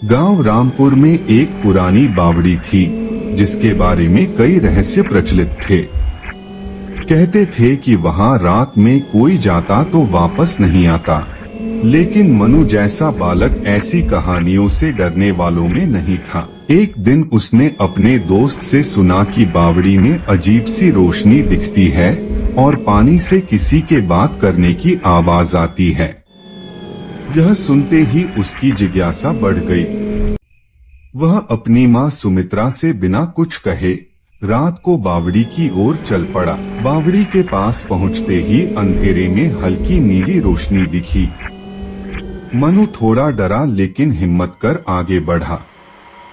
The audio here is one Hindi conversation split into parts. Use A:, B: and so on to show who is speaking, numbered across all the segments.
A: गांव रामपुर में एक पुरानी बावड़ी थी जिसके बारे में कई रहस्य प्रचलित थे। कहते थे कि वहां रात में कोई जाता तो वापस नहीं आता, लेकिन मनु जैसा बालक ऐसी कहानियों से डरने वालों में नहीं था। एक दिन उसने अपने दोस्त से सुना कि बावड़ी में अजीब सी रोशनी दिखती है और पानी से किसी के बात करने की आवाज आती है। यह सुनते ही उसकी जिज्ञासा बढ़ गई। वह अपनी माँ सुमित्रा से बिना कुछ कहे रात को बावड़ी की ओर चल पड़ा। बावड़ी के पास पहुँचते ही अंधेरे में हल्की नीली रोशनी दिखी। मनु थोड़ा डरा लेकिन हिम्मत कर आगे बढ़ा।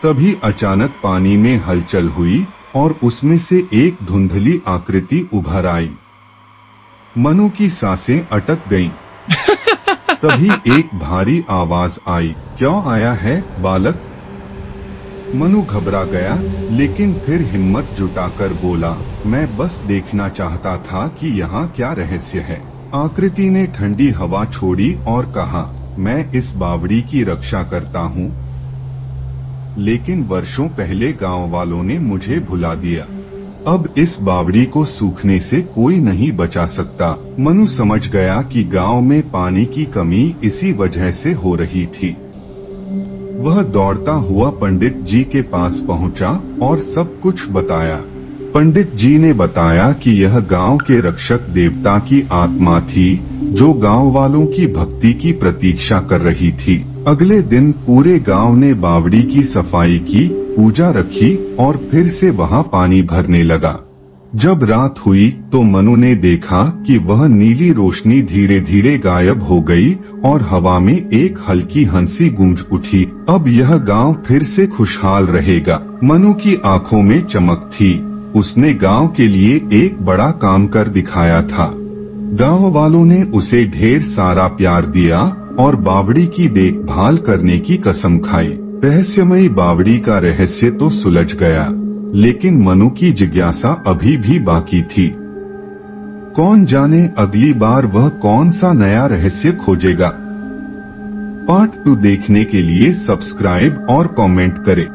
A: तभी अचानक पानी में हलचल हुई और उसमें से एक धुंधली आकृति उभर आई। मनु की सांसें अटक गईं। तभी एक भारी आवाज आई, क्यों आया है बालक? मनु घबरा गया लेकिन फिर हिम्मत जुटाकर बोला, मैं बस देखना चाहता था कि यहाँ क्या रहस्य है। आकृति ने ठंडी हवा छोड़ी और कहा, मैं इस बावड़ी की रक्षा करता हूँ, लेकिन वर्षों पहले गांव वालों ने मुझे भुला दिया। अब इस बावड़ी को सूखने से कोई नहीं बचा सकता। मनु समझ गया कि गांव में पानी की कमी इसी वजह से हो रही थी। वह दौड़ता हुआ पंडित जी के पास पहुंचा और सब कुछ बताया। पंडित जी ने बताया कि यह गांव के रक्षक देवता की आत्मा थी जो गांव वालों की भक्ति की प्रतीक्षा कर रही थी। अगले दिन पूरे गांव ने बावड़ी की सफाई की, पूजा रखी और फिर से वहां पानी भरने लगा। जब रात हुई तो मनु ने देखा कि वह नीली रोशनी धीरे धीरे गायब हो गई और हवा में एक हल्की हंसी गूंज उठी। अब यह गांव फिर से खुशहाल रहेगा। मनु की आंखों में चमक थी। उसने गांव के लिए एक बड़ा काम कर दिखाया था। गांव वालों ने उसे ढेर सारा प्यार दिया और बावड़ी की देखभाल करने की कसम खाई। रहस्यमयी बावड़ी का रहस्य तो सुलझ गया, लेकिन मनु की जिज्ञासा अभी भी बाकी थी। कौन जाने अगली बार वह कौन सा नया रहस्य खोजेगा। पार्ट 2 देखने के लिए सब्सक्राइब और कमेंट करें।